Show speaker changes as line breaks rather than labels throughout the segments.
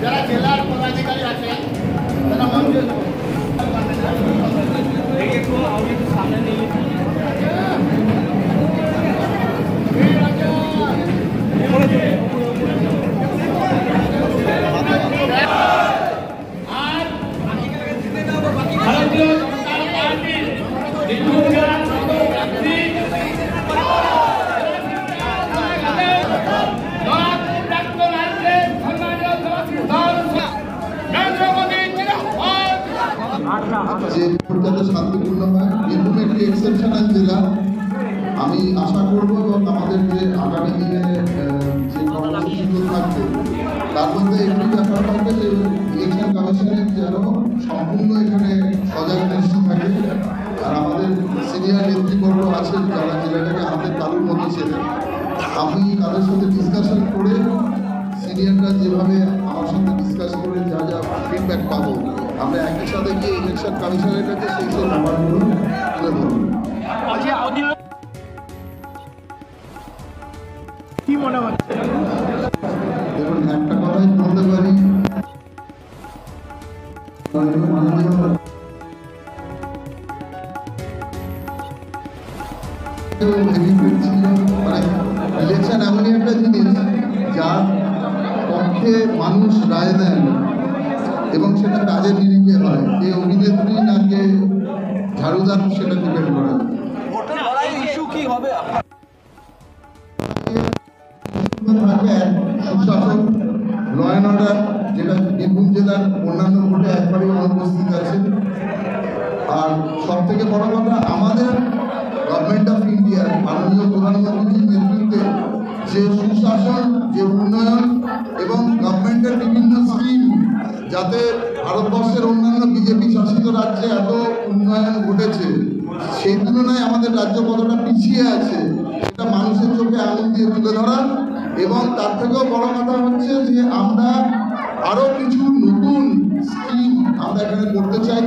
যারা জেলার পদাধিকারী আছেন তারা মঞ্চে সামনে নিয়ে
যে ভোটটা শান্তিপূর্ণ হয় বীরভূম একটি এক্সেপশনাল জেলা। আমি আশা করব এবং আমাদের যে আগামী দিনে যে কর্মসূচিগুলো থাকবে তার মধ্যে একটি ব্যাপার থাকবে যে ইলেকশন কমিশনের যেন সম্পূর্ণ এখানে সজাগ দৃষ্টি থাকে। আর আমাদের সিনিয়র নেতৃবর্গ আছেন যারা জেলাটাকে হাতের তালুর মতো ছিলেন, আমি তাদের সাথে ডিসকাশন করে সিনিয়ররা যেভাবে আমার সাথে ডিসকাস করে যা যা ফিডব্যাক পাবো আমরা একই সাথে গিয়ে ইলেকশন কমিশনের কাছে সেই ব্যাপারগুলো তুলে ধরব।
কি মনে হচ্ছে?
দেখুন, একটা কথাই বলতে পারি, ইলেকশন এমনই একটা জিনিস যার পক্ষে মানুষ রায় দেন এবং সেটা কাজের নিরিখে হয়। এই অভিনেত্রী নাকি ঝাড়ুদার সেটা ডিপেন্ড করে। সুশাসন, ল অ্যান্ড অর্ডার, যেটা বীরভূম জেলার অন্যান্য ভোটে একবারেই অনুপস্থিত আছে। আর সব থেকে বড় কথা, আমাদের গভর্নমেন্ট অফ ইন্ডিয়ার মাননীয় প্রধানমন্ত্রীর নেতৃত্বে যে সুশাসন, যে উন্নয়ন এবং গভর্নমেন্টের বিভিন্ন স্কিম, যাতে ভারতবর্ষের অন্যান্য বিজেপি শাসিত রাজ্যে এত উন্নয়ন ঘটেছে, সেই তুলনায় আমাদের রাজ্য কতটা পিছিয়ে আছে সেটা মানুষের চোখে আঙুল দিয়ে তুলে ধরা। এবং তার থেকেও বড় কথা হচ্ছে যে আমরা আরও কিছু নতুন স্কিম আমরা এখানে করতে চাই।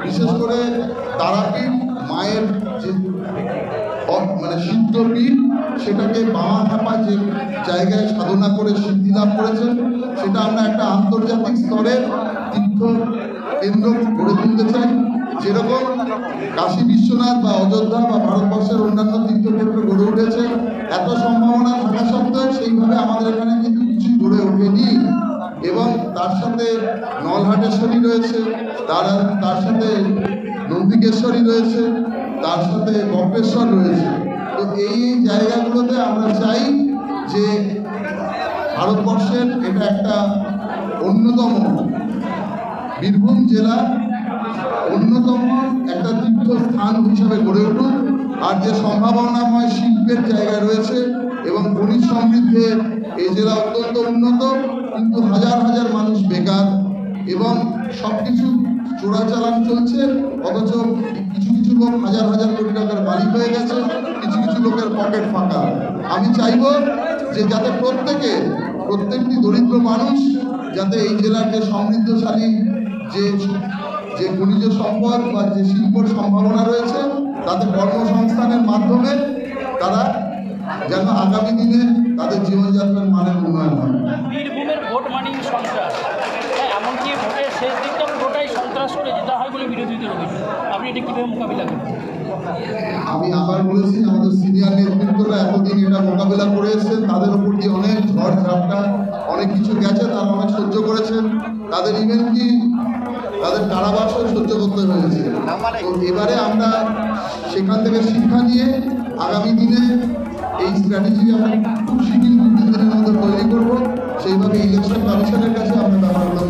বিশেষ করে তারাপীঠ মায়ের যে মানে সিদ্ধপীঠ, সেটাকে বামা থাপা যে জায়গায় সাধনা করে সিদ্ধি লাভ করেছেন, সেটা আমরা একটা আন্তর্জাতিক স্তরে তীর্থ কেন্দ্র গড়ে তুলতে চাই। যেরকম কাশী বিশ্বনাথ বা অযোধ্যা বা ভারতবর্ষের অন্যান্য তীর্থক্ষেত্র গড়ে উঠেছে, এত সম্ভাবনা থাকা সত্ত্বেও সেইভাবে আমাদের এখানে কিন্তু কিছুই গড়ে ওঠেনি। এবং তার সাথে নলহাটেশ্বরী রয়েছে, তার সাথে নন্দিকেশ্বরী রয়েছে, তার সাথে বক্রেশ্বর রয়েছে। তো এই জায়গাগুলোতে আমরা চাই যে ভারতবর্ষের এটা একটা অন্যতম, বীরভূম জেলা অন্যতম একটা তীর্থস্থান হিসাবে গড়ে উঠুক। আর যে সম্ভাবনাময় শিল্পের জায়গা রয়েছে এবং খনিজ সমৃদ্ধে এই জেলা অত্যন্ত উন্নত, কিন্তু হাজার হাজার মানুষ বেকার এবং সব কিছু চোরাচালান চলছে, অথচ কিছু কিছু লোক হাজার হাজার কোটি টাকার মালিক হয়ে গেছে, কিছু কিছু লোকের পকেট ফাঁকা। আমি চাইব যে যাতে প্রত্যেকটি দরিদ্র মানুষ যাতে এই জেলার যে সমৃদ্ধশালী যে খনিজ সম্পদ বা যে শিল্পর সম্ভাবনা রয়েছে, তাতে কর্মসংস্থানের মাধ্যমে তারা যেন আগামী দিনে তাদের জীবনযাত্রার মানের উন্নয়ন হয়।
বীরভূমের ভোট মানেই সন্ত্রাস, এমনকি ভোটের শেষ দিকটা পুরোটাই সন্ত্রাস করে যেতে হয় বলে বিরোধীদের অভিযোগ। আপনি এটা কীভাবে মোকাবিলা করবেন?
আমি আবার বলেছি, আমাদের সিনিয়র নেতৃত্বরা এতদিন এটা মোকাবিলা করে এসেছেন, তাদের উপর দিয়ে অনেক ঝড় ঝাপটা অনেক কিছু গেছে, তারা অনেক সহ্য করেছেন, তাদের ইভেন্টটি তাদের কারাবাসও সহ্য করতে হয়েছে। তো এবারে আমরা সেখান থেকে শিক্ষা নিয়ে আগামী দিনে এই স্ট্র্যাটেজি আমরা খুব শিগগিরই 2-3 দিনের মধ্যে তৈরি করবো। সেইভাবে ইলেকশন কমিশনের কাছে আমরা ব্যাপারগুলো